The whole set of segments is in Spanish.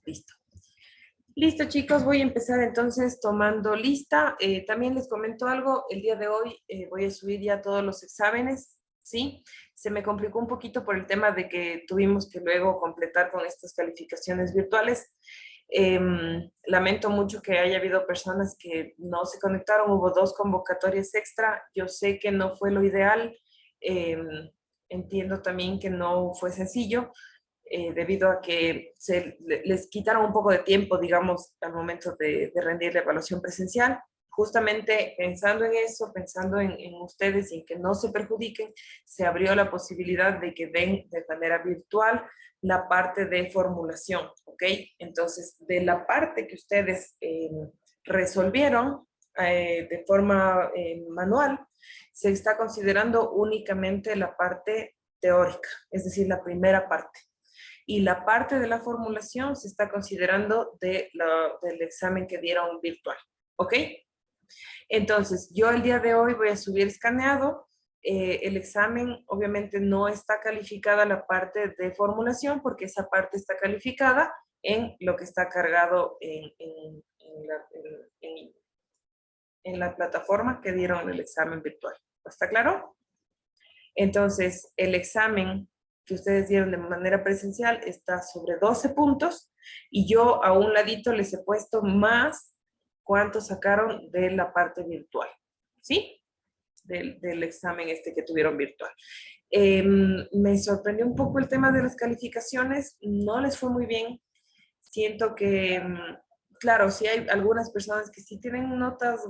Listo. Listo, chicos, voy a empezar entonces tomando lista. También les comento algo, el día de hoy voy a subir ya todos los exámenes, ¿sí? Se me complicó un poquito por el tema de que tuvimos que luego completar con estas calificaciones virtuales. Lamento mucho que haya habido personas que no se conectaron, hubo 2 convocatorias extra, yo sé que no fue lo ideal, entiendo también que no fue sencillo, debido a que les quitaron un poco de tiempo, digamos, al momento de rendir la evaluación presencial. Justamente pensando en eso, pensando en ustedes y en que no se perjudiquen, se abrió la posibilidad de que den de manera virtual la parte de formulación, ¿ok? Entonces, de la parte que ustedes resolvieron de forma manual, se está considerando únicamente la parte teórica, es decir, la primera parte. Y la parte de la formulación se está considerando del examen que dieron virtual, ¿ok? Entonces, yo el día de hoy voy a subir escaneado. El examen obviamente no está calificada la parte de formulación porque esa parte está calificada en lo que está cargado en la plataforma que dieron el examen virtual. ¿Está claro? Entonces, el examen que ustedes dieron de manera presencial está sobre 12 puntos y yo a un ladito les he puesto más cuánto sacaron de la parte virtual, ¿sí? Del examen este que tuvieron virtual. Me sorprendió un poco el tema de las calificaciones, no les fue muy bien. Siento que, claro, sí hay algunas personas que sí tienen notas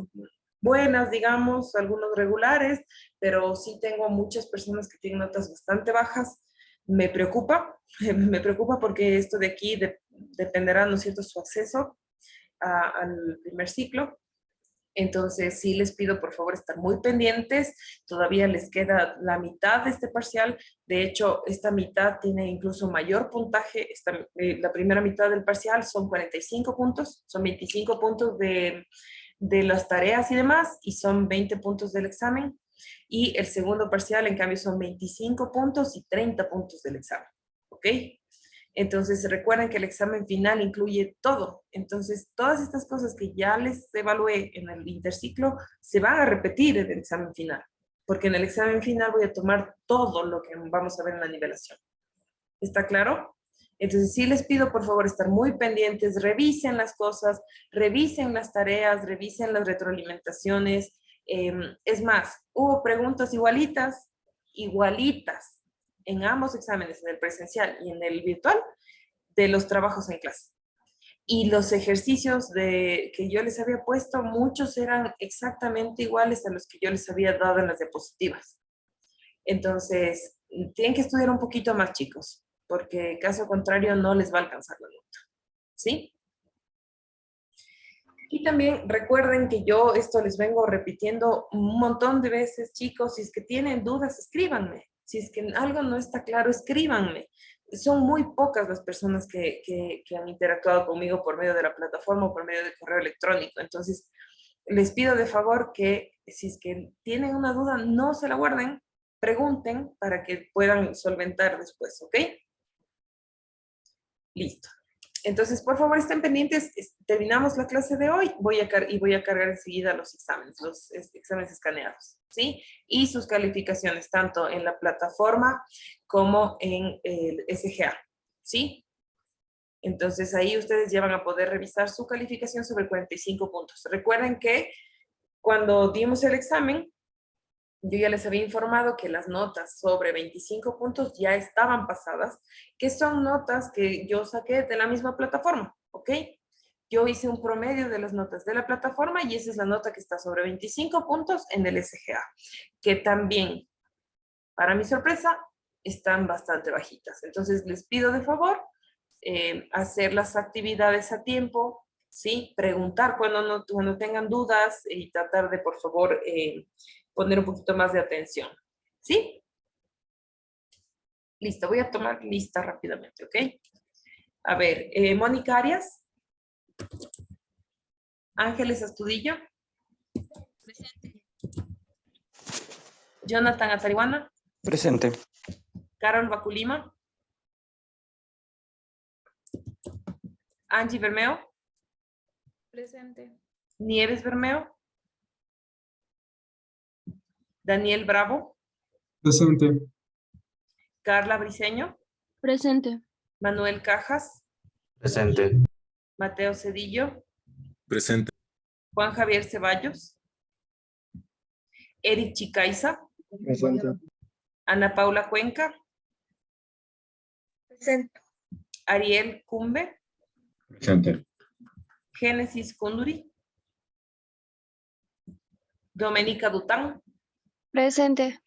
buenas, digamos, algunos regulares, pero sí tengo muchas personas que tienen notas bastante bajas. Me preocupa, me preocupa porque esto de aquí dependerá, ¿no es cierto?, su acceso al primer ciclo. Entonces, sí les pido por favor estar muy pendientes. Todavía les queda la mitad de este parcial. De hecho, esta mitad tiene incluso mayor puntaje. La primera mitad del parcial son 45 puntos, son 25 puntos de las tareas y demás, y son 20 puntos del examen. Y el segundo parcial, en cambio, son 25 puntos y 30 puntos del examen. ¿Ok? Entonces, recuerden que el examen final incluye todo. Entonces, todas estas cosas que ya les evalué en el interciclo se van a repetir en el examen final, porque en el examen final voy a tomar todo lo que vamos a ver en la nivelación. ¿Está claro? Entonces, sí les pido, por favor, estar muy pendientes, revisen las cosas, revisen las tareas, revisen las retroalimentaciones. Es más, hubo preguntas igualitas, en ambos exámenes, en el presencial y en el virtual, de los trabajos en clase. Y los ejercicios que yo les había puesto, muchos eran exactamente iguales a los que yo les había dado en las diapositivas. Entonces, tienen que estudiar un poquito más, chicos, porque caso contrario no les va a alcanzar la nota. ¿Sí? Y también recuerden que yo esto les vengo repitiendo un montón de veces, chicos. Si es que tienen dudas, escríbanme. Si es que algo no está claro, escríbanme. Son muy pocas las personas que han interactuado conmigo por medio de la plataforma o por medio de correo electrónico. Entonces, les pido de favor que si es que tienen una duda, no se la guarden, pregunten para que puedan solventar después, ¿ok? Listo. Entonces, por favor, estén pendientes. Terminamos la clase de hoy. Voy a cargar enseguida los exámenes escaneados, ¿sí? Y sus calificaciones, tanto en la plataforma como en el SGA, ¿sí? Entonces, ahí ustedes ya van a poder revisar su calificación sobre 45 puntos. Recuerden que cuando dimos el examen, yo ya les había informado que las notas sobre 25 puntos ya estaban pasadas, que son notas que yo saqué de la misma plataforma, ¿ok? Yo hice un promedio de las notas de la plataforma y esa es la nota que está sobre 25 puntos en el SGA, que también, para mi sorpresa, están bastante bajitas. Entonces, les pido de favor hacer las actividades a tiempo, ¿sí? Preguntar cuando tengan dudas y tratar de, por favor, poner un poquito más de atención, ¿sí? Listo, voy a tomar lista rápidamente, ¿ok? A ver, Mónica Arias. Ángeles Astudillo. Presente. Jonathan Atariwana. Presente. Carol Baculima. Angie Bermeo, Presente. Nieves Bermeo, Daniel Bravo, Presente. Carla Briceño, Presente. Manuel Cajas, Presente. Mateo Cedillo, Presente. Juan Javier Ceballos, Eric Chicaiza, Presente. Ana Paula Cuenca, Presente. Ariel Cumbe, Presente. Génesis Kunduri, Domenica Dután, Presente.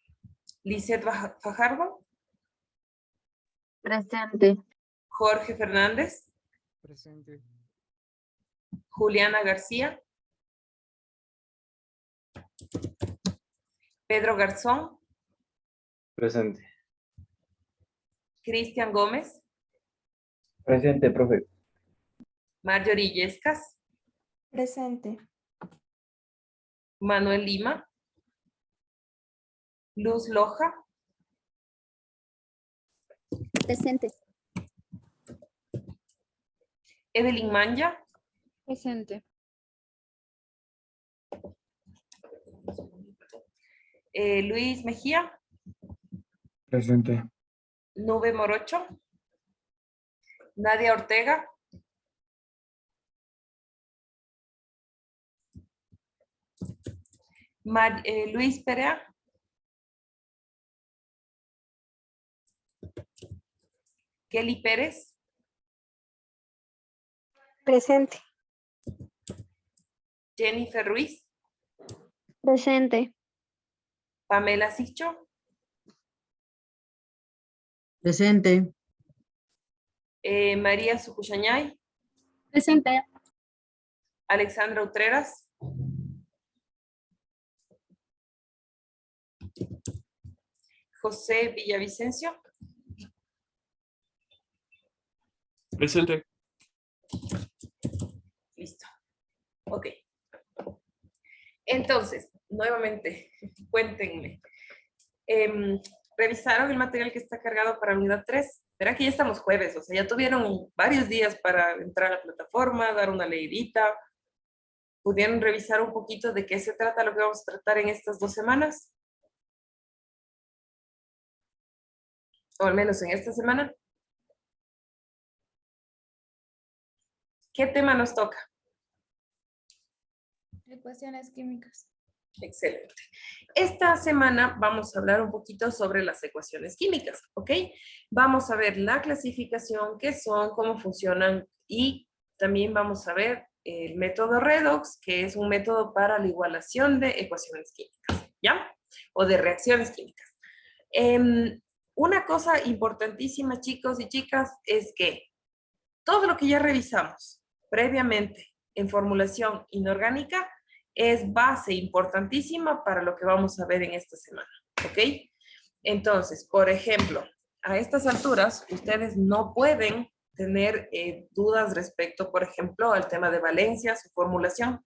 Lisette Fajardo, Presente. Jorge Fernández, Presente. Juliana García, Pedro Garzón, Presente. Cristian Gómez, Presente, profe. Marjorie Yescas, Presente. Manuel Lima, Luz Loja, Presente. Evelyn Manja, Presente. Luis Mejía, Presente. Nube Morocho, Nadia Ortega, Luis Perea, Kelly Pérez, Presente. Jennifer Ruiz, Presente. Pamela Sicho, Presente. María Sucuchañay, Presente. Alexandra Utreras, José Villavicencio, Presente. listo. Ok. Entonces, nuevamente, cuéntenme. ¿Revisaron el material que está cargado para unidad 3? Verá que ya estamos jueves, o sea, ya tuvieron varios días para entrar a la plataforma, dar una leidita. ¿Pudieron revisar un poquito de qué se trata lo que vamos a tratar en estas 2 semanas? O al menos en esta semana. ¿Qué tema nos toca? Ecuaciones químicas. Excelente. Esta semana vamos a hablar un poquito sobre las ecuaciones químicas, ¿ok? Vamos a ver la clasificación, qué son, cómo funcionan y también vamos a ver el método redox, que es un método para la igualación de ecuaciones químicas, ¿ya? O de reacciones químicas. Una cosa importantísima, chicos y chicas, es que todo lo que ya revisamos previamente en formulación inorgánica es base importantísima para lo que vamos a ver en esta semana, ¿ok? Entonces, por ejemplo, a estas alturas, ustedes no pueden tener dudas respecto, por ejemplo, al tema de valencias o formulación,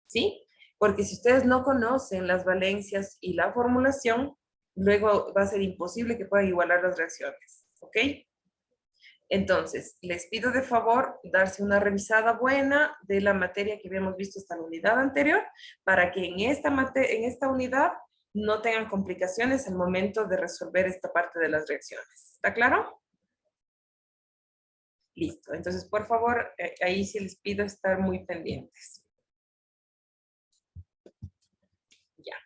¿sí? Porque si ustedes no conocen las valencias y la formulación, luego va a ser imposible que puedan igualar las reacciones, ¿ok? Entonces, les pido de favor darse una revisada buena de la materia que habíamos visto hasta la unidad anterior, para que en esta unidad no tengan complicaciones al momento de resolver esta parte de las reacciones. ¿Está claro? Listo. Entonces, por favor, ahí sí les pido estar muy pendientes. Ya.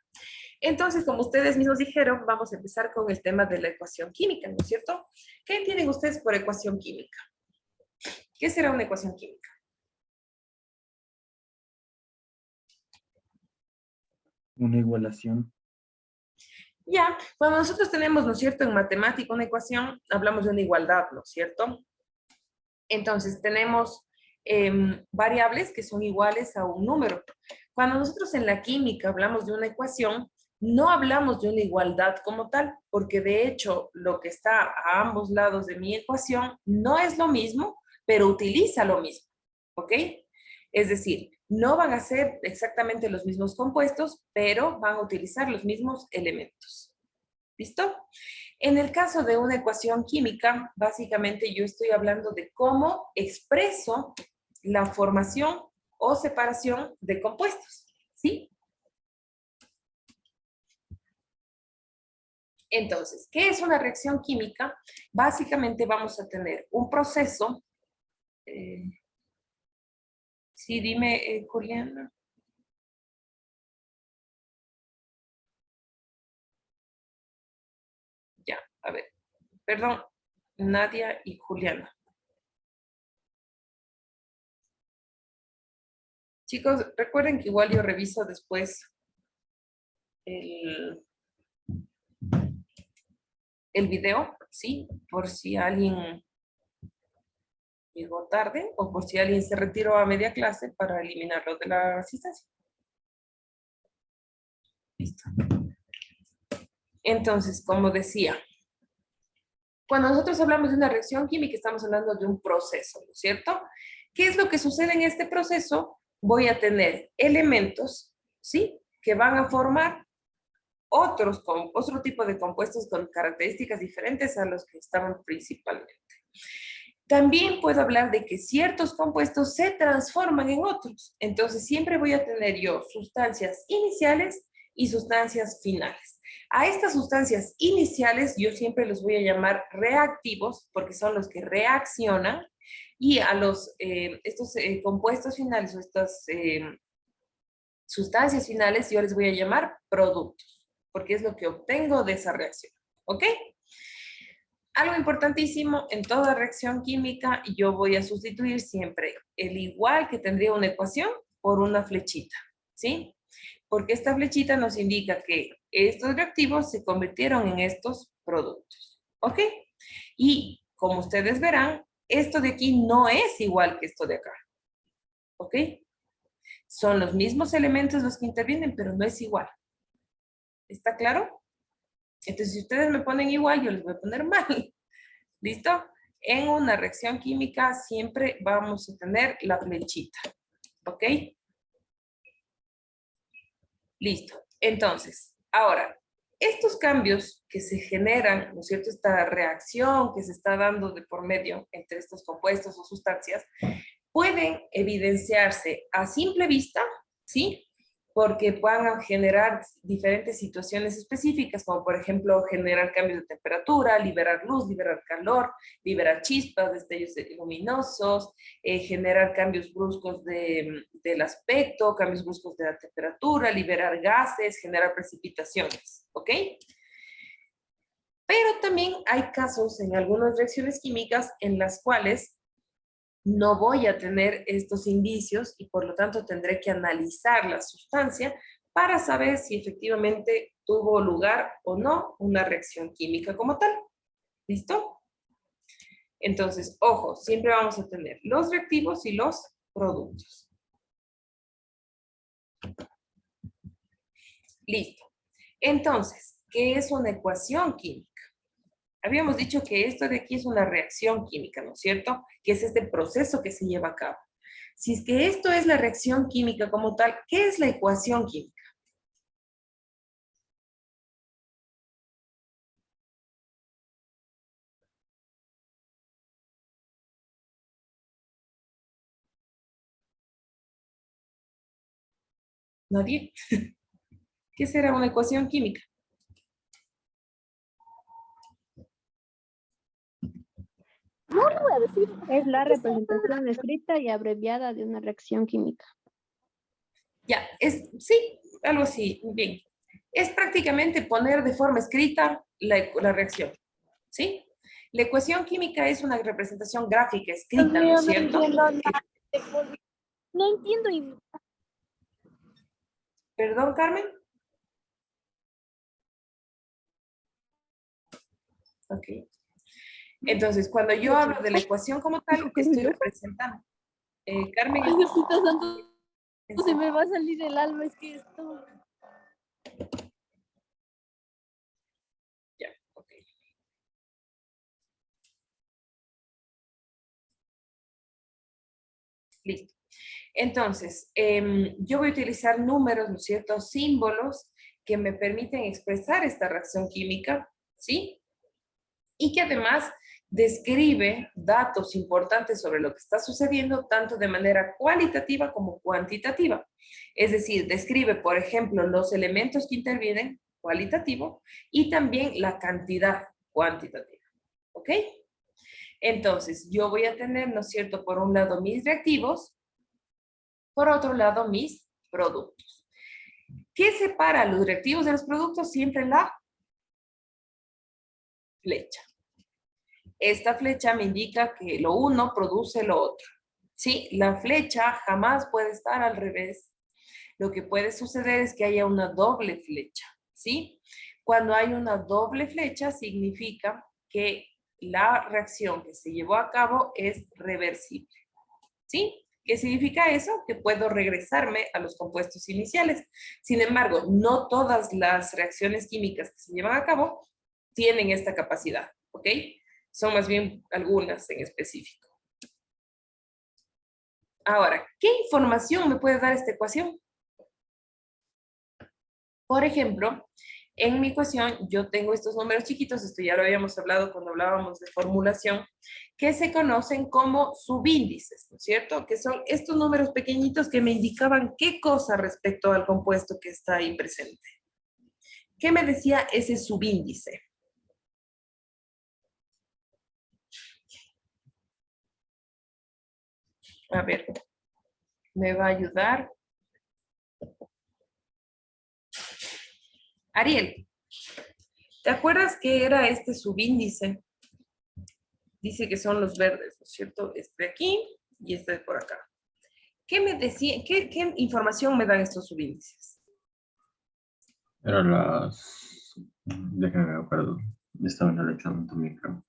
Entonces, como ustedes mismos dijeron, vamos a empezar con el tema de la ecuación química, ¿no es cierto? ¿Qué entienden ustedes por ecuación química? ¿Qué será una ecuación química? Una igualación. Ya, cuando nosotros tenemos, ¿no es cierto?, en matemática una ecuación, hablamos de una igualdad, ¿no es cierto? Entonces, tenemos variables que son iguales a un número. Cuando nosotros en la química hablamos de una ecuación, no hablamos de una igualdad como tal, porque de hecho lo que está a ambos lados de mi ecuación no es lo mismo, pero utiliza lo mismo, ¿ok? Es decir, no van a ser exactamente los mismos compuestos, pero van a utilizar los mismos elementos. ¿Listo? En el caso de una ecuación química, básicamente yo estoy hablando de cómo expreso la formación o separación de compuestos, ¿sí? Entonces, ¿qué es una reacción química? Básicamente vamos a tener un proceso. Sí, dime, Juliana. Ya, a ver. Perdón, Nadia y Juliana. Chicos, recuerden que igual yo reviso después el video, ¿sí? Por si alguien llegó tarde o por si alguien se retiró a media clase para eliminarlo de la asistencia. Listo. Entonces, como decía, cuando nosotros hablamos de una reacción química, estamos hablando de un proceso, ¿no es cierto? ¿Qué es lo que sucede en este proceso? Voy a tener elementos, ¿sí? Que van a formar otro tipo de compuestos con características diferentes a los que estaban principalmente. También puedo hablar de que ciertos compuestos se transforman en otros. Entonces, siempre voy a tener yo sustancias iniciales y sustancias finales. A estas sustancias iniciales yo siempre los voy a llamar reactivos porque son los que reaccionan, y a estos compuestos finales o estas sustancias finales yo les voy a llamar productos porque es lo que obtengo de esa reacción. ¿Ok? Algo importantísimo, en toda reacción química yo voy a sustituir siempre el igual que tendría una ecuación por una flechita, ¿sí? Porque esta flechita nos indica que estos reactivos se convirtieron en estos productos, ¿ok? Y como ustedes verán, esto de aquí no es igual que esto de acá, ¿ok? Son los mismos elementos los que intervienen, pero no es igual. ¿Está claro? Entonces, si ustedes me ponen igual, yo les voy a poner mal. ¿Listo? En una reacción química siempre vamos a tener la flechita. ¿Ok? Listo. Entonces, ahora, estos cambios que se generan, ¿no es cierto? Esta reacción que se está dando de por medio entre estos compuestos o sustancias, pueden evidenciarse a simple vista, ¿sí? Porque van a generar diferentes situaciones específicas, como por ejemplo generar cambios de temperatura, liberar luz, liberar calor, liberar chispas, destellos luminosos, generar cambios bruscos del aspecto, cambios bruscos de la temperatura, liberar gases, generar precipitaciones, ¿ok? Pero también hay casos en algunas reacciones químicas en las cuales no voy a tener estos indicios y por lo tanto tendré que analizar la sustancia para saber si efectivamente tuvo lugar o no una reacción química como tal. ¿Listo? Entonces, ojo, siempre vamos a tener los reactivos y los productos. Listo. Entonces, ¿qué es una ecuación química? Habíamos dicho que esto de aquí es una reacción química, ¿no es cierto? Que es este proceso que se lleva a cabo. Si es que esto es la reacción química como tal, ¿qué es la ecuación química? ¿Nadie? ¿Qué será una ecuación química? Es la representación escrita y abreviada de una reacción química. Ya, sí, algo así, bien. Es prácticamente poner de forma escrita la reacción, ¿sí? La ecuación química es una representación gráfica escrita, ¿no es cierto? No entiendo. ¿Perdón, Carmen? Ok. Entonces, cuando yo hablo de la ecuación como tal, estoy representando. Carmen, Se me va a salir el alma, es que esto... ya, ok. Listo. Entonces, yo voy a utilizar números, ¿no es cierto? Símbolos que me permiten expresar esta reacción química, ¿sí? Y que además describe datos importantes sobre lo que está sucediendo, tanto de manera cualitativa como cuantitativa. Es decir, describe, por ejemplo, los elementos que intervienen, cualitativo, y también la cantidad cuantitativa. ¿Ok? Entonces, yo voy a tener, ¿no es cierto?, por un lado mis reactivos, por otro lado mis productos. ¿Qué separa los reactivos de los productos? Siempre la flecha. Esta flecha me indica que lo uno produce lo otro. ¿Sí? La flecha jamás puede estar al revés. Lo que puede suceder es que haya una doble flecha. ¿Sí? Cuando hay una doble flecha significa que la reacción que se llevó a cabo es reversible. ¿Sí? ¿Qué significa eso? Que puedo regresarme a los compuestos iniciales. Sin embargo, no todas las reacciones químicas que se llevan a cabo tienen esta capacidad. ¿Ok? Son más bien algunas en específico. Ahora, ¿qué información me puede dar esta ecuación? Por ejemplo, en mi ecuación yo tengo estos números chiquitos, esto ya lo habíamos hablado cuando hablábamos de formulación, que se conocen como subíndices, ¿no es cierto? Que son estos números pequeñitos que me indicaban qué cosa respecto al compuesto que está ahí presente. ¿Qué me decía ese subíndice? A ver, me va a ayudar. Ariel, ¿te acuerdas qué era este subíndice? Dice que son los verdes, ¿no es cierto? Este de aquí y este de por acá. ¿Qué me decía, qué información me dan estos subíndices? Eran las... Déjame ver, perdón. Estaba en el examen también, creo.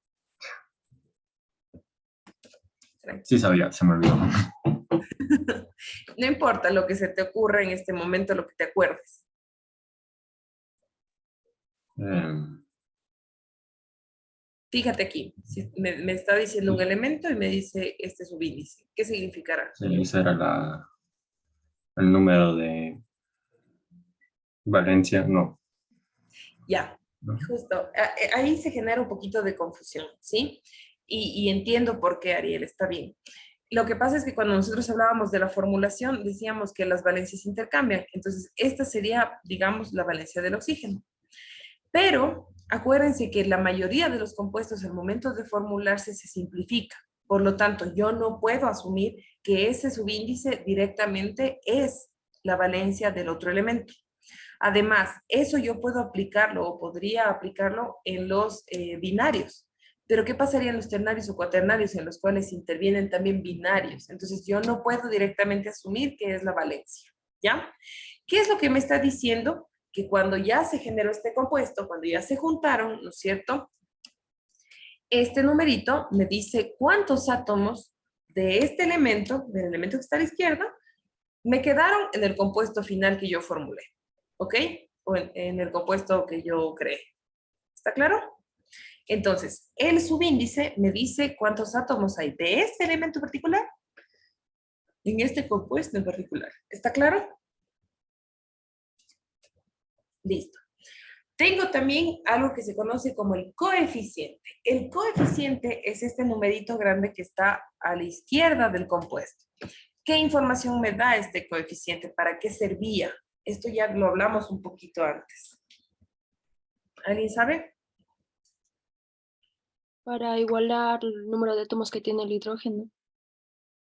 Sí sabía, se me olvidó. No importa lo que se te ocurra en este momento, lo que te acuerdes. Fíjate aquí, si me está diciendo un elemento y me dice este subíndice. ¿Qué significará? Sí, ese era el número de valencia, no. Ya, ¿No? justo. Ahí se genera un poquito de confusión, ¿sí? Y entiendo por qué, Ariel, está bien. Lo que pasa es que cuando nosotros hablábamos de la formulación, decíamos que las valencias intercambian. Entonces, esta sería, digamos, la valencia del oxígeno. Pero acuérdense que la mayoría de los compuestos al momento de formularse se simplifica. Por lo tanto, yo no puedo asumir que ese subíndice directamente es la valencia del otro elemento. Además, eso yo puedo aplicarlo o podría aplicarlo en los binarios. Pero ¿qué pasaría en los ternarios o cuaternarios en los cuales intervienen también binarios? Entonces yo no puedo directamente asumir que es la valencia, ¿ya? ¿Qué es lo que me está diciendo? Que cuando ya se generó este compuesto, cuando ya se juntaron, ¿no es cierto? Este numerito me dice cuántos átomos de este elemento, del elemento que está a la izquierda, me quedaron en el compuesto final que yo formulé, ¿ok? O en el compuesto que yo creé. ¿Está claro? Entonces, el subíndice me dice cuántos átomos hay de este elemento particular en este compuesto en particular. ¿Está claro? Listo. Tengo también algo que se conoce como el coeficiente. El coeficiente es este numerito grande que está a la izquierda del compuesto. ¿Qué información me da este coeficiente? ¿Para qué servía? Esto ya lo hablamos un poquito antes. ¿Alguien sabe? Para igualar el número de átomos que tiene el hidrógeno.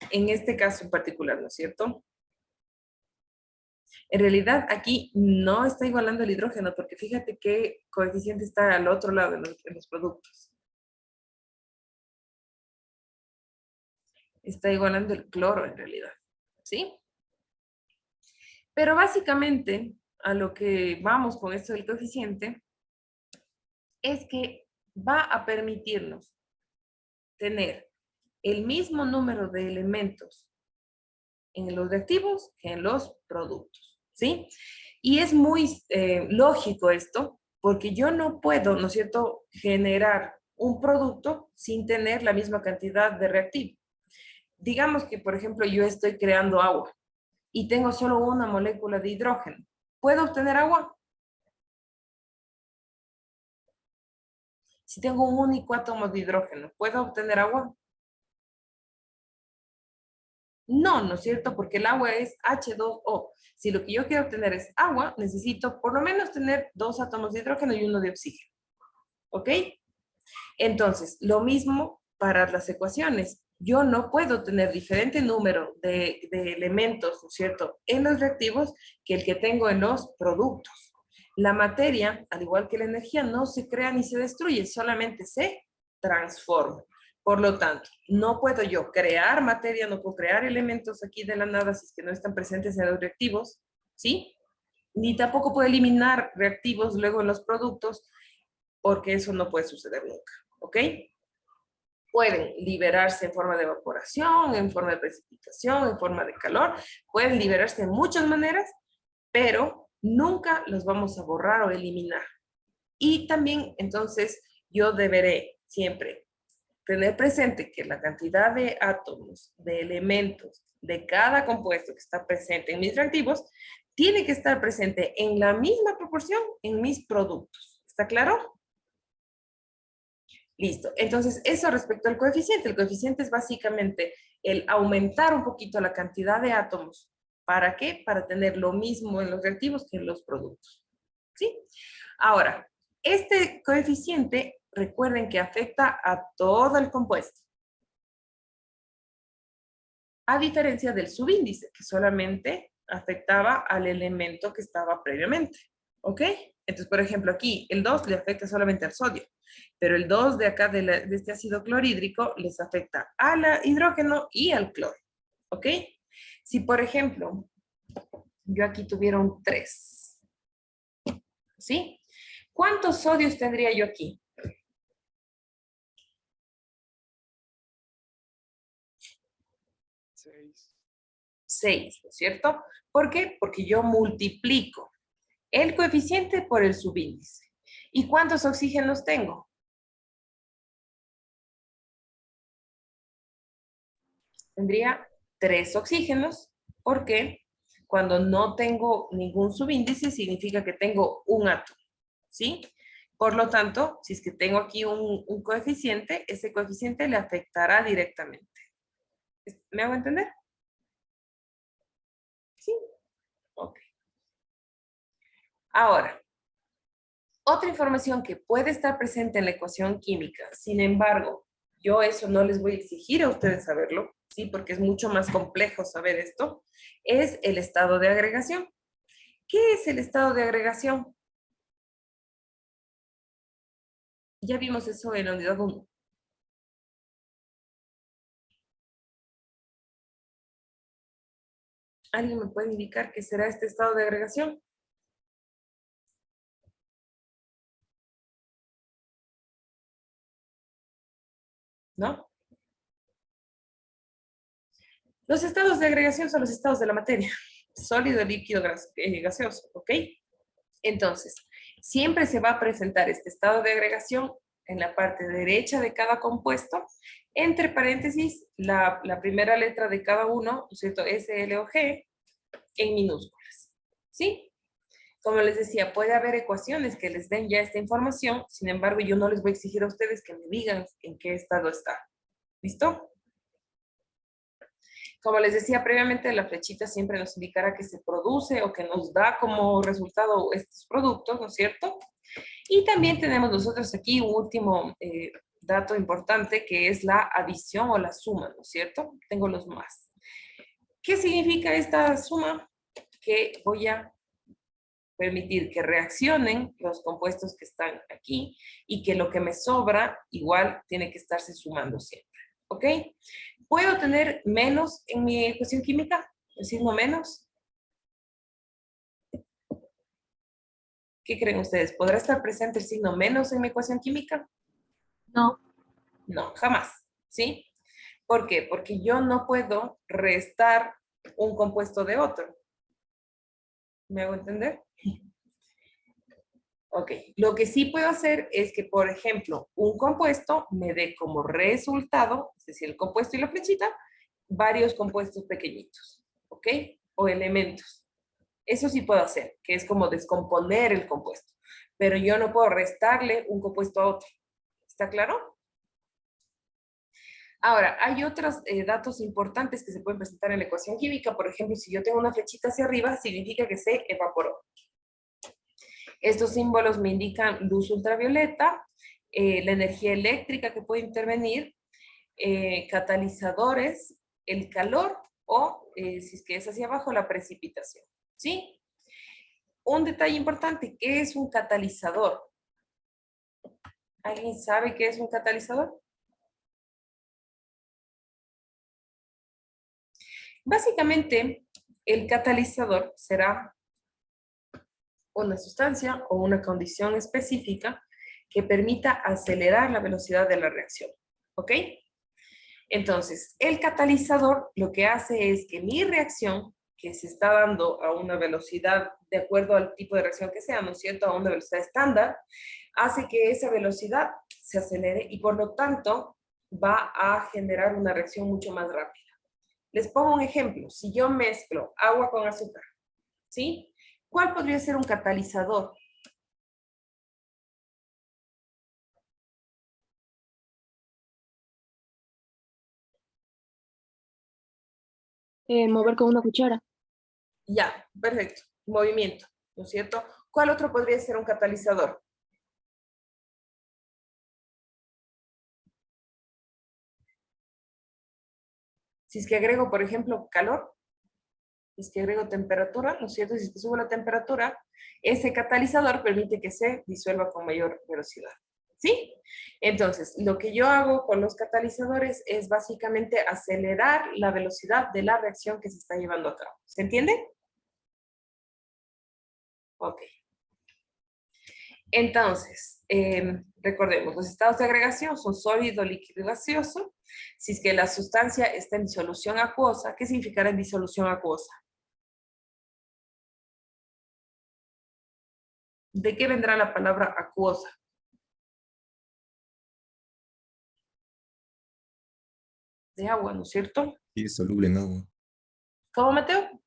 En este caso en particular, ¿no es cierto? En realidad aquí no está igualando el hidrógeno, porque fíjate que coeficiente está al otro lado en los productos. Está igualando el cloro en realidad, ¿sí? Pero básicamente a lo que vamos con esto del coeficiente es que va a permitirnos tener el mismo número de elementos en los reactivos que en los productos, ¿sí? Y es muy lógico esto, porque yo no puedo, ¿no es cierto?, generar un producto sin tener la misma cantidad de reactivo. Digamos que, por ejemplo, yo estoy creando agua y tengo solo una molécula de hidrógeno. ¿Puedo obtener agua? Si tengo un único átomo de hidrógeno, ¿puedo obtener agua? No, ¿no es cierto? Porque el agua es H2O. Si lo que yo quiero obtener es agua, necesito por lo menos tener 2 átomos de hidrógeno y 1 de oxígeno. ¿Ok? Entonces, lo mismo para las ecuaciones. Yo no puedo tener diferente número de elementos, ¿no es cierto?, en los reactivos que el que tengo en los productos. La materia, al igual que la energía, no se crea ni se destruye, solamente se transforma. Por lo tanto, no puedo yo crear materia, no puedo crear elementos aquí de la nada si es que no están presentes en los reactivos, ¿sí? Ni tampoco puedo eliminar reactivos luego en los productos, porque eso no puede suceder nunca, ¿ok? Pueden liberarse en forma de evaporación, en forma de precipitación, en forma de calor, pueden liberarse de muchas maneras, pero nunca los vamos a borrar o eliminar. Y también, entonces, yo deberé siempre tener presente que la cantidad de átomos, de elementos, de cada compuesto que está presente en mis reactivos, tiene que estar presente en la misma proporción en mis productos. ¿Está claro? Listo. Entonces, eso respecto al coeficiente. El coeficiente es básicamente el aumentar un poquito la cantidad de átomos. ¿Para qué? Para tener lo mismo en los reactivos que en los productos. ¿Sí? Ahora, este coeficiente, recuerden que afecta a todo el compuesto. A diferencia del subíndice, que solamente afectaba al elemento que estaba previamente. ¿Ok? Entonces, por ejemplo, aquí el 2 le afecta solamente al sodio, pero el 2 de acá de este ácido clorhídrico les afecta al hidrógeno y al cloro. ¿Ok? Si, por ejemplo, yo aquí tuviera un 3, ¿sí? ¿Cuántos sodios tendría yo aquí? 6, ¿no es cierto? ¿Por qué? Porque yo multiplico el coeficiente por el subíndice. ¿Y cuántos oxígenos tengo? Tendría 3 oxígenos, porque cuando no tengo ningún subíndice significa que tengo un átomo, ¿sí? Por lo tanto, si es que tengo aquí un coeficiente, ese coeficiente le afectará directamente. ¿Me hago entender? ¿Sí? Ok. Ahora, otra información que puede estar presente en la ecuación química, sin embargo, yo eso no les voy a exigir a ustedes saberlo, ¿sí? Porque es mucho más complejo saber esto, es el estado de agregación. ¿Qué es el estado de agregación? Ya vimos eso en la unidad 1. ¿Alguien me puede indicar qué será este estado de agregación? ¿No? Los estados de agregación son los estados de la materia. Sólido, líquido, gaseoso, ¿ok? Entonces, siempre se va a presentar este estado de agregación en la parte derecha de cada compuesto, entre paréntesis, la primera letra de cada uno, ¿no es cierto? S, L o G, en minúsculas, ¿sí? Como les decía, puede haber ecuaciones que les den ya esta información, sin embargo, yo no les voy a exigir a ustedes que me digan en qué estado está. ¿Listo? Como les decía previamente, la flechita siempre nos indicará que se produce o que nos da como resultado estos productos, ¿no es cierto? Y también tenemos nosotros aquí un último dato importante que es la adición o la suma, ¿no es cierto? Tengo los más. ¿Qué significa esta suma? Que voy a permitir que reaccionen los compuestos que están aquí y que lo que me sobra igual tiene que estarse sumando siempre. ¿Ok? ¿Puedo tener menos en mi ecuación química? ¿El signo menos? ¿Qué creen ustedes? ¿Podrá estar presente el signo menos en mi ecuación química? No. No, jamás. ¿Sí? ¿Por qué? Porque yo no puedo restar un compuesto de otro. ¿Me hago entender? Ok, lo que sí puedo hacer es que, por ejemplo, un compuesto me dé como resultado, es decir, el compuesto y la flechita, varios compuestos pequeñitos, ¿ok? O elementos. Eso sí puedo hacer, que es como descomponer el compuesto. Pero yo no puedo restarle un compuesto a otro. ¿Está claro? Ahora, hay otros datos importantes que se pueden presentar en la ecuación química. Por ejemplo, si yo tengo una flechita hacia arriba, significa que se evaporó. Estos símbolos me indican luz ultravioleta, la energía eléctrica que puede intervenir, catalizadores, el calor o, si es que es hacia abajo, la precipitación. ¿Sí? Un detalle importante, ¿qué es un catalizador? ¿Alguien sabe qué es un catalizador? Básicamente, el catalizador será una sustancia o una condición específica que permita acelerar la velocidad de la reacción. ¿Ok? Entonces, el catalizador lo que hace es que mi reacción, que se está dando a una velocidad de acuerdo al tipo de reacción que sea, ¿no es cierto?, a una velocidad estándar, hace que esa velocidad se acelere y por lo tanto va a generar una reacción mucho más rápida. Les pongo un ejemplo. Si yo mezclo agua con azúcar, ¿sí? ¿Cuál podría ser un catalizador? Mover con una cuchara. Ya, perfecto. Movimiento, ¿no es cierto? ¿Cuál otro podría ser un catalizador? Si es que agrego, por ejemplo, calor, si es que agrego temperatura, ¿no es cierto? Si es que subo la temperatura, ese catalizador permite que se disuelva con mayor velocidad. ¿Sí? Entonces, lo que yo hago con los catalizadores es básicamente acelerar la velocidad de la reacción que se está llevando a cabo. ¿Se entiende? Ok. Entonces, recordemos, los estados de agregación son sólido, líquido y gaseoso. Si es que la sustancia está en disolución acuosa, ¿qué significará en disolución acuosa? ¿De qué vendrá la palabra acuosa? De agua, ¿no es cierto? Sí, es soluble en agua. ¿Cómo, Mateo?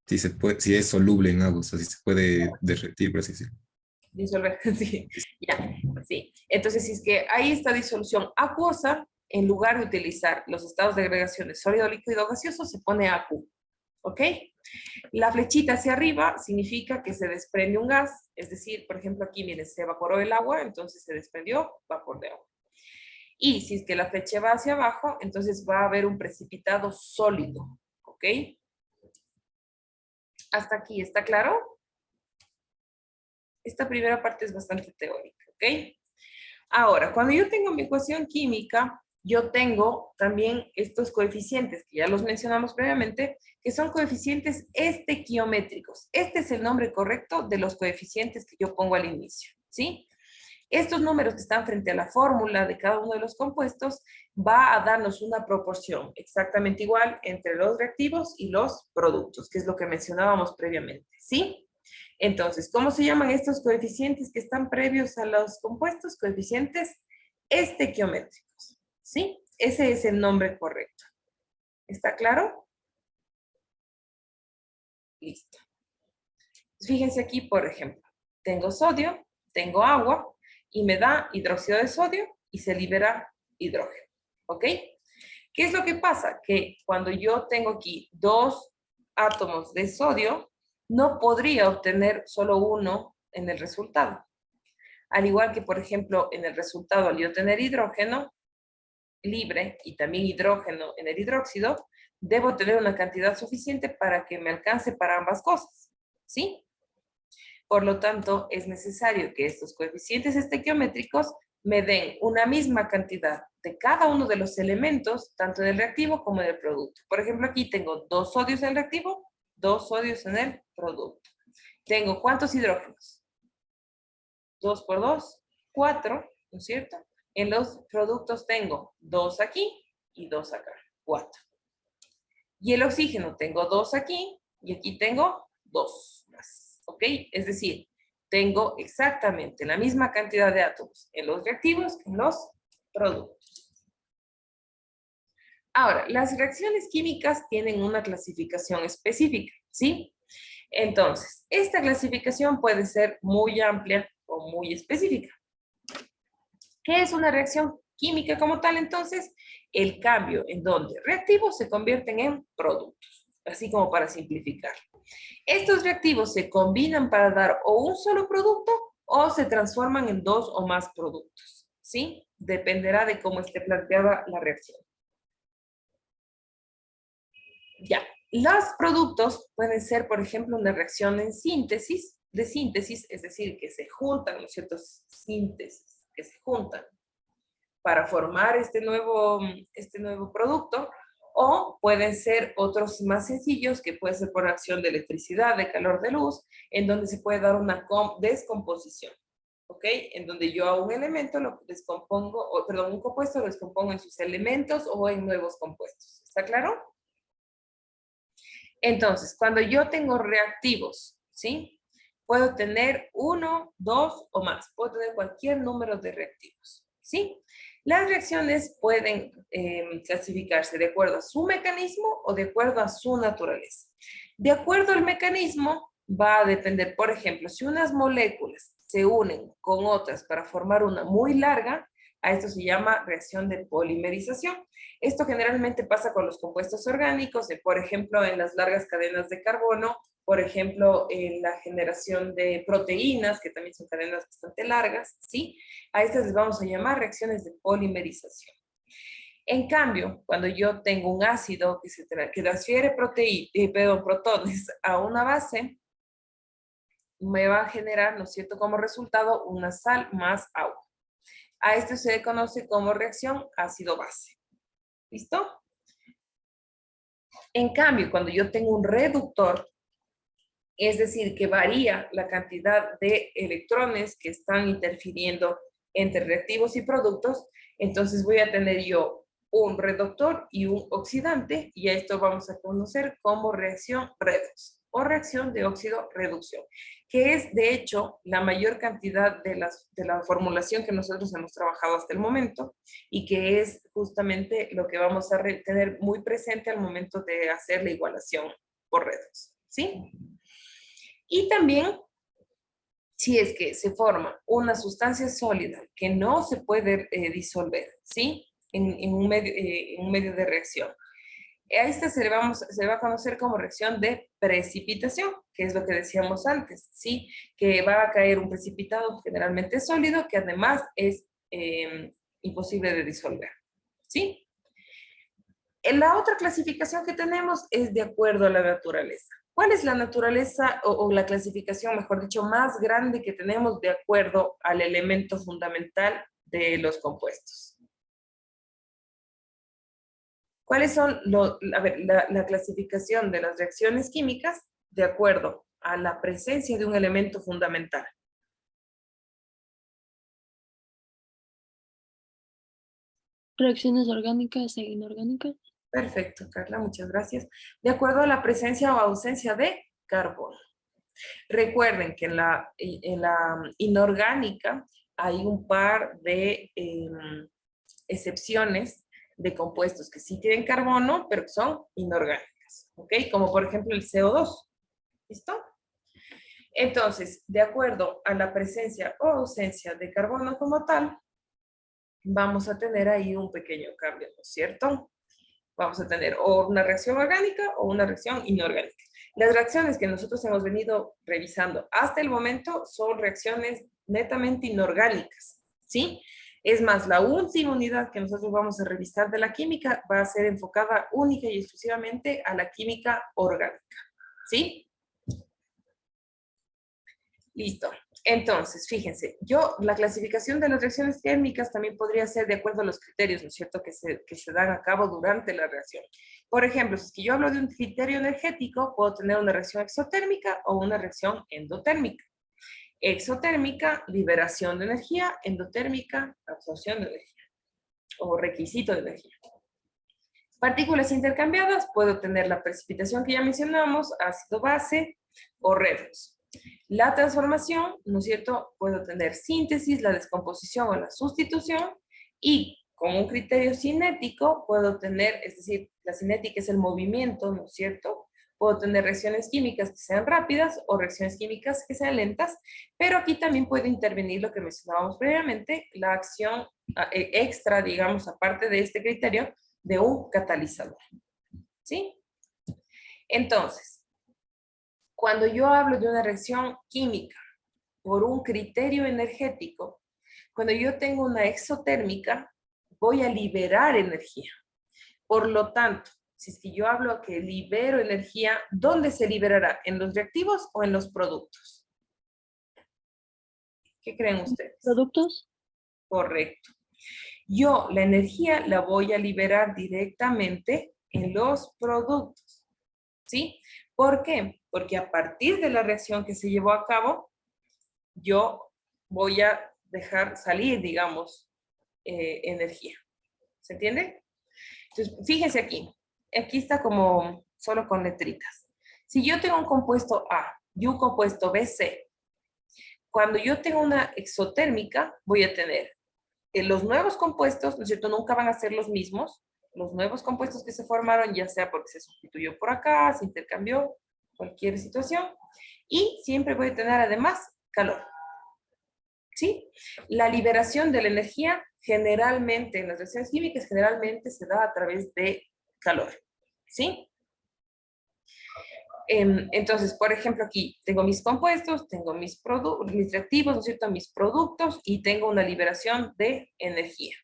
Sí, se puede, sí es soluble en agua, o sea, sí se puede derretir, por así decirlo. Disolver, sí. Ya, sí. Entonces, si es que hay esta disolución acuosa, en lugar de utilizar los estados de agregación de sólido, líquido, gaseoso, se pone acu. ¿Ok? La flechita hacia arriba significa que se desprende un gas, es decir, por ejemplo, aquí, miren, se evaporó el agua, entonces se desprendió vapor de agua. Y si es que la flecha va hacia abajo, entonces va a haber un precipitado sólido. ¿Ok? ¿Hasta aquí está claro? Esta primera parte es bastante teórica, ¿ok? Ahora, cuando yo tengo mi ecuación química, yo tengo también estos coeficientes, que ya los mencionamos previamente, que son coeficientes estequiométricos. Este es el nombre correcto de los coeficientes que yo pongo al inicio, ¿sí? Estos números que están frente a la fórmula de cada uno de los compuestos va a darnos una proporción exactamente igual entre los reactivos y los productos, que es lo que mencionábamos previamente, ¿sí? Entonces, ¿cómo se llaman estos coeficientes que están previos a los compuestos? Coeficientes estequiométricos, ¿sí? Ese es el nombre correcto. ¿Está claro? Listo. Fíjense aquí, por ejemplo, tengo sodio, tengo agua, y me da hidróxido de sodio y se libera hidrógeno, ¿ok? ¿Qué es lo que pasa? Que cuando yo tengo aquí dos átomos de sodio, no podría obtener solo uno en el resultado. Al igual que, por ejemplo, en el resultado, al yo tener hidrógeno libre y también hidrógeno en el hidróxido, debo tener una cantidad suficiente para que me alcance para ambas cosas, ¿sí? Por lo tanto, es necesario que estos coeficientes estequiométricos me den una misma cantidad de cada uno de los elementos, tanto en el reactivo como en el producto. Por ejemplo, aquí tengo 2 sodios en el reactivo, 2 sodios en el producto. Tengo ¿cuántos hidrógenos? 2 por 2, 4, ¿no es cierto? En los productos tengo 2 aquí y 2 acá, 4. Y el oxígeno tengo 2 aquí y aquí tengo 2 más. ¿Ok? Es decir, tengo exactamente la misma cantidad de átomos en los reactivos que en los productos. Ahora, las reacciones químicas tienen una clasificación específica, ¿sí? Entonces, esta clasificación puede ser muy amplia o muy específica. ¿Qué es una reacción química como tal entonces? El cambio en donde reactivos se convierten en productos, así como para simplificar. Estos reactivos se combinan para dar o un solo producto o se transforman en dos o más productos, ¿sí? Dependerá de cómo esté planteada la reacción. Ya, los productos pueden ser, por ejemplo, una reacción en síntesis, es decir, que se juntan, ¿no es cierto? Síntesis, que se juntan para formar este nuevo producto, o pueden ser otros más sencillos, que puede ser por acción de electricidad, de calor, de luz, en donde se puede dar una descomposición, ¿ok? En donde yo a un elemento lo descompongo, un compuesto lo descompongo en sus elementos o en nuevos compuestos. ¿Está claro? Entonces, cuando yo tengo reactivos, ¿sí? Puedo tener 1, 2 o más. Puedo tener cualquier número de reactivos, ¿sí? Las reacciones pueden clasificarse de acuerdo a su mecanismo o de acuerdo a su naturaleza. De acuerdo al mecanismo, va a depender, por ejemplo, si unas moléculas se unen con otras para formar una muy larga, a esto se llama reacción de polimerización. Esto generalmente pasa con los compuestos orgánicos, por ejemplo, en las largas cadenas de carbono, por ejemplo, en la generación de proteínas, que también son cadenas bastante largas, ¿sí? A estas les vamos a llamar reacciones de polimerización. En cambio, cuando yo tengo un ácido que transfiere protones a una base, me va a generar, ¿no es cierto?, como resultado una sal más agua. A esto se le conoce como reacción ácido-base. ¿Listo? En cambio, cuando yo tengo un reductor, es decir, que varía la cantidad de electrones que están interfiriendo entre reactivos y productos, entonces voy a tener yo un reductor y un oxidante, y a esto vamos a conocer como reacción redox o reacción de óxido-reducción, que es de hecho la mayor cantidad de la formulación que nosotros hemos trabajado hasta el momento, y que es justamente lo que vamos a tener muy presente al momento de hacer la igualación por redox, ¿sí? Y también, si es que se forma una sustancia sólida que no se puede disolver, ¿sí? En un medio de reacción. A esta se va a conocer como reacción de precipitación, que es lo que decíamos antes, ¿sí? Que va a caer un precipitado generalmente sólido, que además es imposible de disolver, ¿sí? La otra clasificación que tenemos es de acuerdo a la naturaleza. ¿Cuál es la naturaleza o la clasificación, mejor dicho, más grande que tenemos de acuerdo al elemento fundamental de los compuestos? ¿Cuáles son la clasificación de las reacciones químicas de acuerdo a la presencia de un elemento fundamental? Reacciones orgánicas e inorgánicas. Perfecto, Carla, muchas gracias. De acuerdo a la presencia o ausencia de carbono. Recuerden que en la inorgánica hay un par de excepciones de compuestos que sí tienen carbono, pero que son inorgánicas, ¿ok? Como por ejemplo el CO2, ¿listo? Entonces, de acuerdo a la presencia o ausencia de carbono como tal, vamos a tener ahí un pequeño cambio, ¿no es cierto? Vamos a tener o una reacción orgánica o una reacción inorgánica. Las reacciones que nosotros hemos venido revisando hasta el momento son reacciones netamente inorgánicas, ¿sí? Es más, la última unidad que nosotros vamos a revisar de la química va a ser enfocada única y exclusivamente a la química orgánica, ¿sí? Listo. Entonces, fíjense, la clasificación de las reacciones químicas también podría ser de acuerdo a los criterios, ¿no es cierto?, que se dan a cabo durante la reacción. Por ejemplo, si yo hablo de un criterio energético, puedo tener una reacción exotérmica o una reacción endotérmica. Exotérmica, liberación de energía; endotérmica, absorción de energía o requisito de energía. Partículas intercambiadas, puedo tener la precipitación que ya mencionamos, ácido-base o redox. La transformación, ¿no es cierto?, puedo tener síntesis, la descomposición o la sustitución, y como un criterio cinético puedo tener, es decir, la cinética es el movimiento, ¿no es cierto?, Puedo tener reacciones químicas que sean rápidas o reacciones químicas que sean lentas, pero aquí también puede intervenir lo que mencionábamos previamente, la acción extra, digamos, aparte de este criterio, de un catalizador. ¿Sí? Entonces, cuando yo hablo de una reacción química por un criterio energético, cuando yo tengo una exotérmica, voy a liberar energía. Por lo tanto, si es que yo hablo que libero energía, ¿dónde se liberará? ¿En los reactivos o en los productos? ¿Qué creen ustedes? ¿Productos? Correcto. Yo la energía la voy a liberar directamente en los productos. ¿Sí? ¿Por qué? Porque a partir de la reacción que se llevó a cabo, yo voy a dejar salir, digamos, energía. ¿Se entiende? Entonces, fíjense aquí. Aquí está como solo con letritas. Si yo tengo un compuesto A y un compuesto BC, cuando yo tengo una exotérmica, voy a tener los nuevos compuestos, ¿no es cierto? Nunca van a ser los mismos. Los nuevos compuestos que se formaron, ya sea porque se sustituyó por acá, se intercambió, cualquier situación. Y siempre voy a tener además calor. ¿Sí? La liberación de la energía generalmente, en las reacciones químicas, generalmente se da a través de calor. ¿Sí? Entonces, por ejemplo, aquí tengo mis compuestos, tengo mis reactivos, ¿no es cierto? Mis productos y tengo una liberación de energía.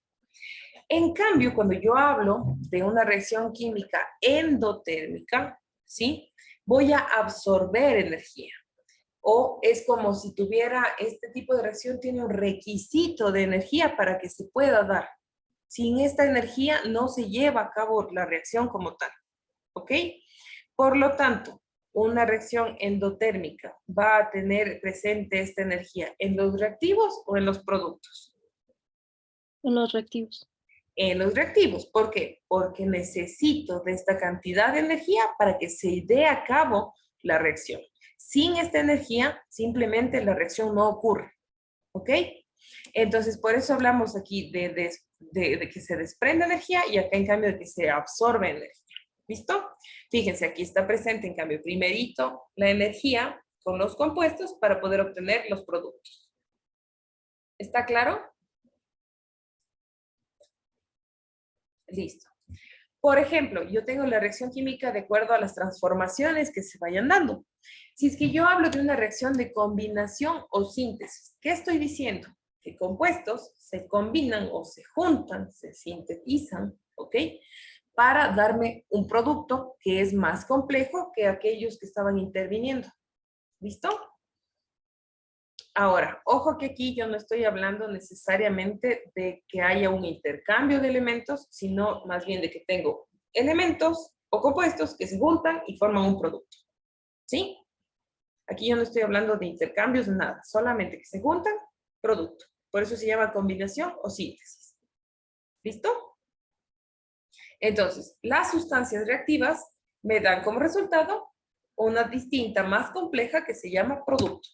En cambio, cuando yo hablo de una reacción química endotérmica, ¿sí? Voy a absorber energía. O es como si tuviera, este tipo de reacción tiene un requisito de energía para que se pueda dar. Sin esta energía no se lleva a cabo la reacción como tal. ¿Ok? Por lo tanto, una reacción endotérmica va a tener presente esta energía en los reactivos o en los productos. En los reactivos. En los reactivos. ¿Por qué? Porque necesito de esta cantidad de energía para que se dé a cabo la reacción. Sin esta energía, simplemente la reacción no ocurre. ¿Ok? Entonces, por eso hablamos aquí de que se desprende energía y acá en cambio de que se absorbe energía. ¿Listo? Fíjense, aquí está presente en cambio primerito la energía con los compuestos para poder obtener los productos. ¿Está claro? Listo. Por ejemplo, yo tengo la reacción química de acuerdo a las transformaciones que se vayan dando. Si es que yo hablo de una reacción de combinación o síntesis, ¿qué estoy diciendo? Que compuestos se combinan o se juntan, se sintetizan, ¿ok? Para darme un producto que es más complejo que aquellos que estaban interviniendo. ¿Listo? Ahora, ojo que aquí yo no estoy hablando necesariamente de que haya un intercambio de elementos, sino más bien de que tengo elementos o compuestos que se juntan y forman un producto. ¿Sí? Aquí yo no estoy hablando de intercambios, nada, solamente que se juntan, producto. Por eso se llama combinación o síntesis. ¿Listo? Entonces, las sustancias reactivas me dan como resultado una distinta más compleja que se llama producto.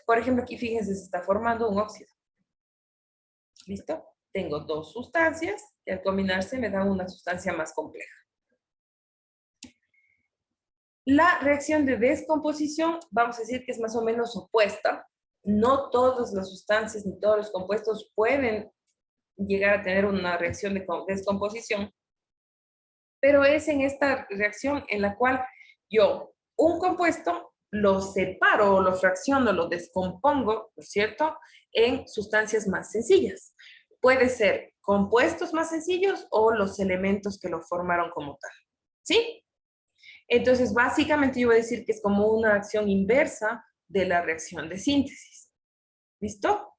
Por ejemplo, aquí fíjense, se está formando un óxido. ¿Listo? Tengo dos sustancias que al combinarse me dan una sustancia más compleja. La reacción de descomposición, vamos a decir que es más o menos opuesta. No todas las sustancias ni todos los compuestos pueden llegar a tener una reacción de descomposición, pero es en esta reacción en la cual yo, un compuesto, lo separo o lo fracciono, lo descompongo, ¿no es cierto?, en sustancias más sencillas. Puede ser compuestos más sencillos o los elementos que lo formaron como tal. ¿Sí? Entonces, básicamente yo voy a decir que es como una acción inversa de la reacción de síntesis. ¿Listo?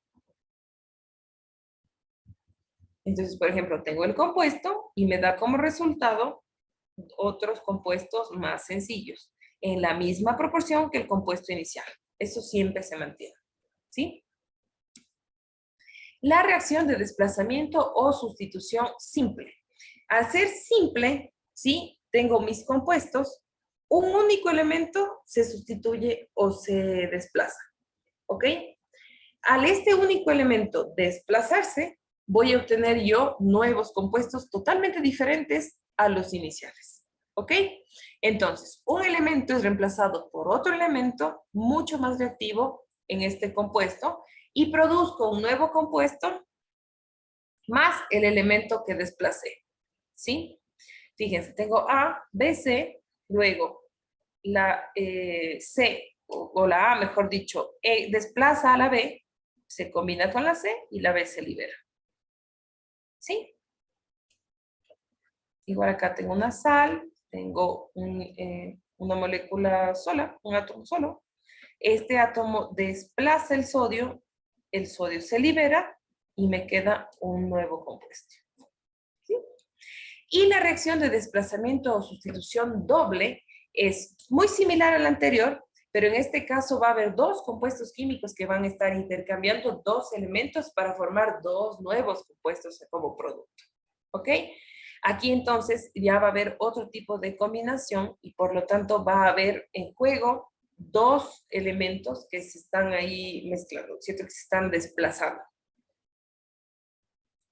Entonces, por ejemplo, tengo el compuesto y me da como resultado otros compuestos más sencillos, en la misma proporción que el compuesto inicial. Eso siempre se mantiene. ¿Sí? La reacción de desplazamiento o sustitución simple. Al ser simple, ¿sí?, tengo mis compuestos, un único elemento se sustituye o se desplaza. ¿Ok? Al este único elemento desplazarse, voy a obtener yo nuevos compuestos totalmente diferentes a los iniciales. ¿Ok? Entonces, un elemento es reemplazado por otro elemento mucho más reactivo en este compuesto y produzco un nuevo compuesto más el elemento que desplacé. ¿Sí? Fíjense, tengo A, B, C, luego la C, o la A, mejor dicho, desplaza a la B, se combina con la C y la B se libera. ¿Sí? Igual acá tengo una sal, tengo una molécula sola, un átomo solo. Este átomo desplaza el sodio se libera y me queda un nuevo compuesto. ¿Sí? Y la reacción de desplazamiento o sustitución doble es muy similar a la anterior, pero en este caso va a haber dos compuestos químicos que van a estar intercambiando dos elementos para formar dos nuevos compuestos como producto. ¿Ok? Aquí entonces ya va a haber otro tipo de combinación y por lo tanto va a haber en juego dos elementos que se están ahí mezclando, ¿cierto? Que se están desplazando.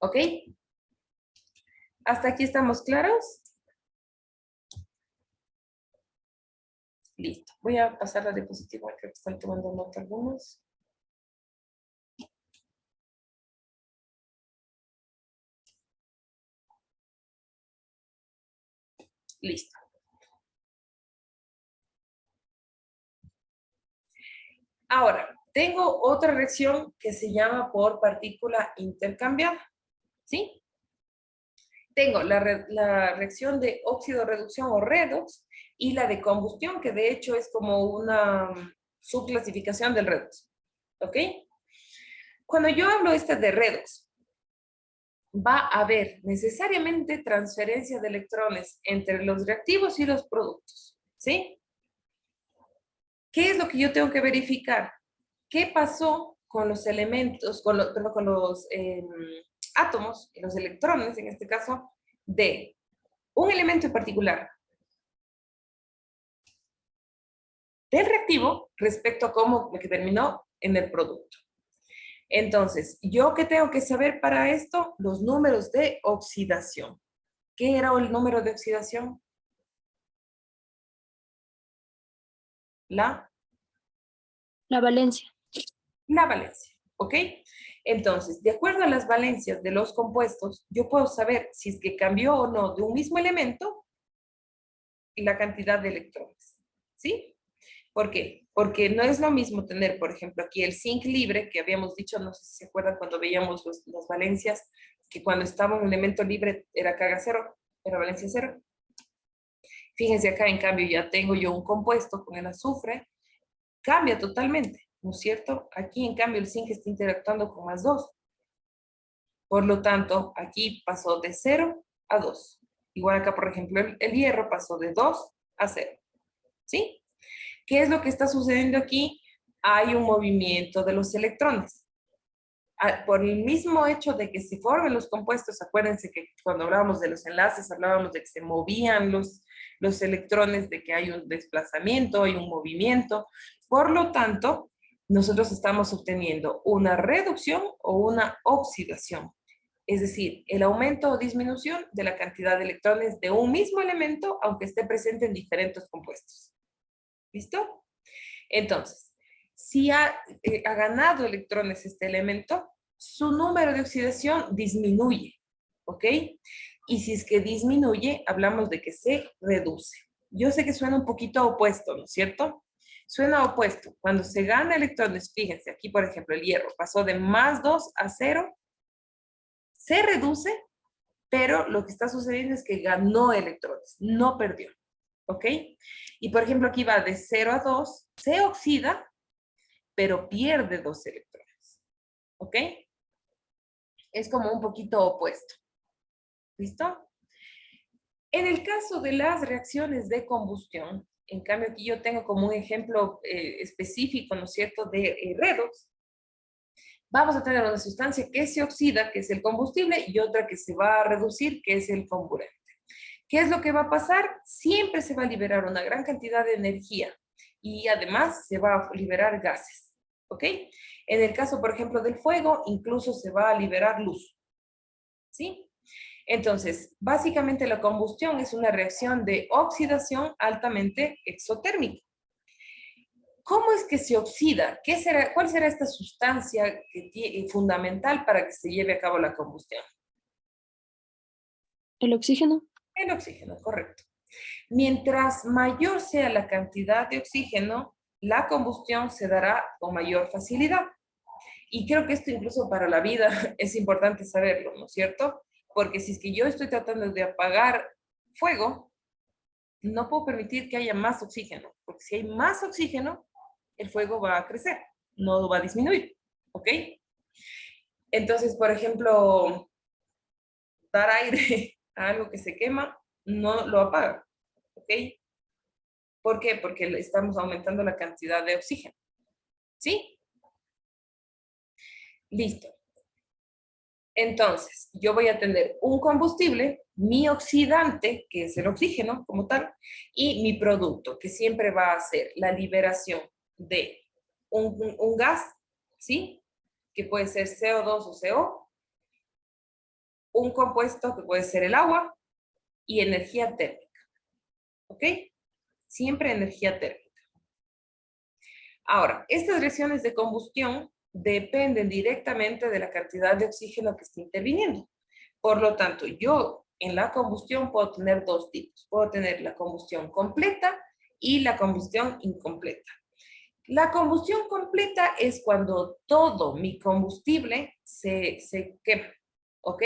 ¿Ok? ¿Hasta aquí estamos claros? Listo. Voy a pasar la diapositiva, creo que están tomando nota algunos. Listo. Ahora, tengo otra reacción que se llama por partícula intercambiada. ¿Sí? Tengo la reacción de óxido-reducción o redox y la de combustión, que de hecho es como una subclasificación del redox. ¿Ok? Cuando yo hablo de redox, va a haber necesariamente transferencia de electrones entre los reactivos y los productos. ¿Sí? ¿Qué es lo que yo tengo que verificar? ¿Qué pasó con los elementos, con los átomos, los electrones en este caso, de un elemento en particular del reactivo respecto a cómo que terminó en el producto? Entonces, ¿yo qué tengo que saber para esto? Los números de oxidación. ¿Qué era el número de oxidación? La valencia. La valencia, ¿ok? Entonces, de acuerdo a las valencias de los compuestos, yo puedo saber si es que cambió o no de un mismo elemento la cantidad de electrones, ¿sí? ¿Por qué? Porque no es lo mismo tener, por ejemplo, aquí el zinc libre, que habíamos dicho, no sé si se acuerdan cuando veíamos las valencias, que cuando estaba un elemento libre era carga cero, era valencia cero. Fíjense acá, en cambio, ya tengo yo un compuesto con el azufre, cambia totalmente, ¿no es cierto? Aquí, en cambio, el zinc está interactuando con más 2. Por lo tanto, aquí pasó de 0 a 2. Igual acá, por ejemplo, el hierro pasó de 2 a 0. ¿Sí? ¿Qué es lo que está sucediendo aquí? Hay un movimiento de los electrones. Por el mismo hecho de que se formen los compuestos, acuérdense que cuando hablábamos de los enlaces, hablábamos de que se movían los electrones, de que hay un desplazamiento, hay un movimiento. Por lo tanto, nosotros estamos obteniendo una reducción o una oxidación. Es decir, el aumento o disminución de la cantidad de electrones de un mismo elemento, aunque esté presente en diferentes compuestos. ¿Listo? Entonces, si ha ganado electrones este elemento, su número de oxidación disminuye, ¿ok? Y si es que disminuye, hablamos de que se reduce. Yo sé que suena un poquito opuesto, ¿no es cierto? Suena opuesto. Cuando se gana electrones, fíjense, aquí por ejemplo el hierro pasó de más 2 a 0, se reduce, pero lo que está sucediendo es que ganó electrones, no perdió, ¿ok? Y por ejemplo aquí va de 0 a 2, se oxida, pero pierde 2 electrones, ¿ok? Es como un poquito opuesto, ¿listo? En el caso de las reacciones de combustión, en cambio aquí yo tengo como un ejemplo específico, ¿no es cierto?, de redox. Vamos a tener una sustancia que se oxida, que es el combustible, y otra que se va a reducir, que es el comburente. ¿Qué es lo que va a pasar? Siempre se va a liberar una gran cantidad de energía y además se va a liberar gases, ¿ok? En el caso, por ejemplo, del fuego, incluso se va a liberar luz, ¿sí? Entonces, básicamente la combustión es una reacción de oxidación altamente exotérmica. ¿Cómo es que se oxida? ¿Cuál será esta sustancia fundamental para que se lleve a cabo la combustión? ¿El oxígeno? El oxígeno, correcto. Mientras mayor sea la cantidad de oxígeno, la combustión se dará con mayor facilidad. Y creo que esto incluso para la vida es importante saberlo, ¿no es cierto? Porque si es que yo estoy tratando de apagar fuego, no puedo permitir que haya más oxígeno, porque si hay más oxígeno, el fuego va a crecer, no va a disminuir, ¿ok? Entonces, por ejemplo, dar aire a algo que se quema, no lo apaga, ¿ok? ¿Por qué? Porque le estamos aumentando la cantidad de oxígeno, ¿sí? Listo. Entonces, yo voy a tener un combustible, mi oxidante, que es el oxígeno como tal, y mi producto, que siempre va a ser la liberación de un gas, ¿sí? Que puede ser CO2 o CO, un compuesto que puede ser el agua y energía térmica, ¿ok? Siempre energía térmica. Ahora, estas reacciones de combustión dependen directamente de la cantidad de oxígeno que está interviniendo. Por lo tanto, yo en la combustión puedo tener dos tipos. Puedo tener la combustión completa y la combustión incompleta. La combustión completa es cuando todo mi combustible se quema, ¿ok?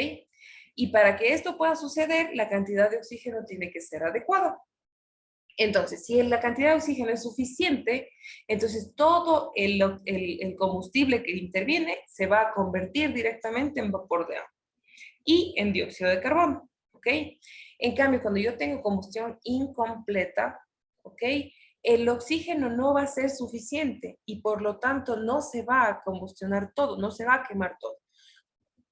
Y para que esto pueda suceder, la cantidad de oxígeno tiene que ser adecuada. Entonces, si la cantidad de oxígeno es suficiente, entonces todo el combustible que interviene se va a convertir directamente en vapor de agua y en dióxido de carbono, ¿ok? En cambio, cuando yo tengo combustión incompleta, ¿ok? El oxígeno no va a ser suficiente y por lo tanto no se va a combustionar todo, no se va a quemar todo.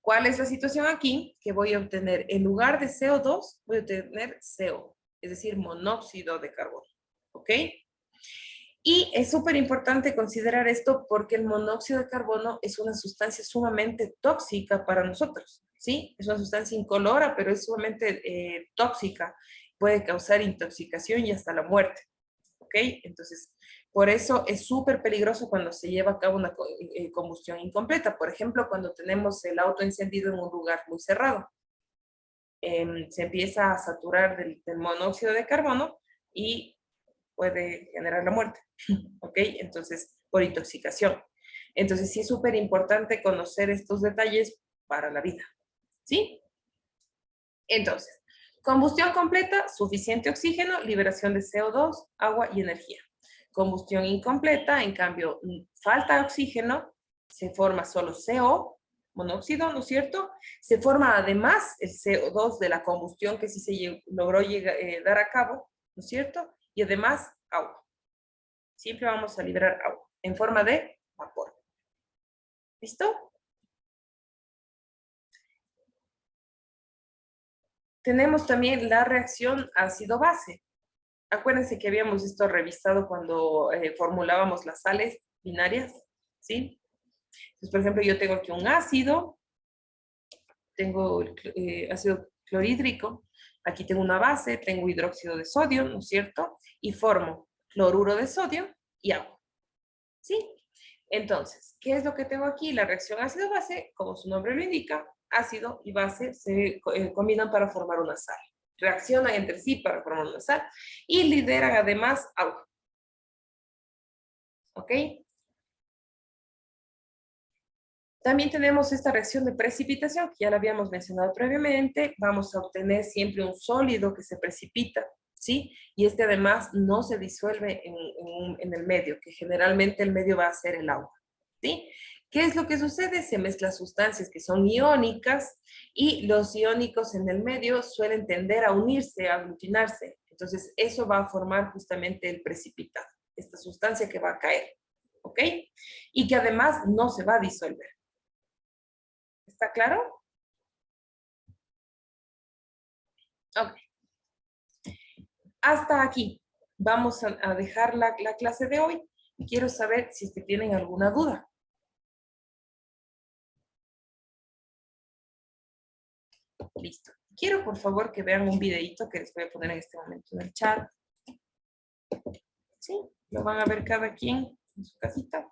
¿Cuál es la situación aquí? Que voy a obtener, en lugar de CO2, voy a obtener CO, es decir, monóxido de carbono, ¿ok? Y es súper importante considerar esto porque el monóxido de carbono es una sustancia sumamente tóxica para nosotros, ¿sí? Es una sustancia incolora, pero es sumamente tóxica. Puede causar intoxicación y hasta la muerte, ¿ok? Entonces, por eso es súper peligroso cuando se lleva a cabo una combustión incompleta. Por ejemplo, cuando tenemos el auto encendido en un lugar muy cerrado. Se empieza a saturar del monóxido de carbono y puede generar la muerte, ¿ok? Entonces, por intoxicación. Entonces, sí es súper importante conocer estos detalles para la vida, ¿sí? Entonces, combustión completa, suficiente oxígeno, liberación de CO2, agua y energía. Combustión incompleta, en cambio, falta oxígeno, se forma solo CO, monóxido, ¿no es cierto? Se forma además el CO2 de la combustión que sí se logró dar a cabo, ¿no es cierto? Y además agua. Siempre vamos a liberar agua en forma de vapor. ¿Listo? Tenemos también la reacción ácido-base. Acuérdense que habíamos esto revisado cuando formulábamos las sales binarias, ¿sí? Entonces, por ejemplo, yo tengo aquí un ácido, tengo ácido clorhídrico, aquí tengo una base, tengo hidróxido de sodio, ¿no es cierto? Y formo cloruro de sodio y agua, ¿sí? Entonces, ¿qué es lo que tengo aquí? La reacción ácido-base, como su nombre lo indica, ácido y base se combinan para formar una sal. Reaccionan entre sí para formar una sal y liberan además agua. ¿Ok? También tenemos esta reacción de precipitación, que ya la habíamos mencionado previamente. Vamos a obtener siempre un sólido que se precipita, ¿sí? Y este además no se disuelve en el medio, que generalmente el medio va a ser el agua, ¿sí? ¿Qué es lo que sucede? Se mezclan sustancias que son iónicas y los iónicos en el medio suelen tender a unirse, a aglutinarse. Entonces, eso va a formar justamente el precipitado, esta sustancia que va a caer, ¿ok? Y que además no se va a disolver. ¿Está claro? Ok. Hasta aquí. Vamos a dejar la clase de hoy. Quiero saber si tienen alguna duda. Listo. quiero por favor que vean un videito que les voy a poner en este momento en el chat. ¿Sí? Lo van a ver cada quien en su casita.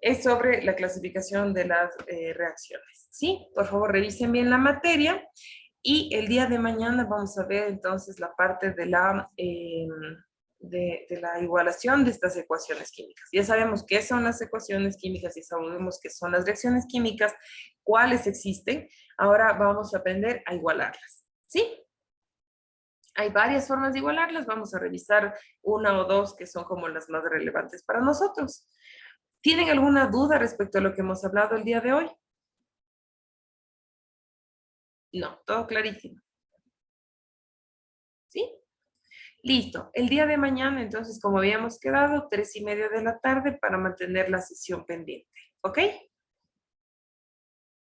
Es sobre la clasificación de las reacciones. ¿Sí? Por favor, revisen bien la materia. Y el día de mañana vamos a ver entonces la parte de la igualación de estas ecuaciones químicas. Ya sabemos qué son las ecuaciones químicas y sabemos qué son las reacciones químicas, cuáles existen. Ahora vamos a aprender a igualarlas. ¿Sí? Hay varias formas de igualarlas. Vamos a revisar una o dos que son como las más relevantes para nosotros. ¿Tienen alguna duda respecto a lo que hemos hablado el día de hoy? No, todo clarísimo. ¿Sí? Listo. El día de mañana, entonces, como habíamos quedado, 3:30 de la tarde para mantener la sesión pendiente. ¿Ok?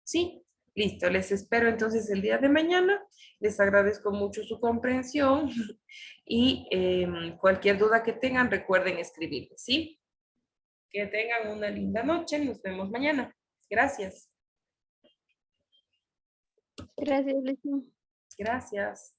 ¿Sí? Listo. Les espero entonces el día de mañana. Les agradezco mucho su comprensión y cualquier duda que tengan, recuerden escribirme. ¿Sí? Que tengan una linda noche. Nos vemos mañana. Gracias. Gracias, Leslie. Gracias.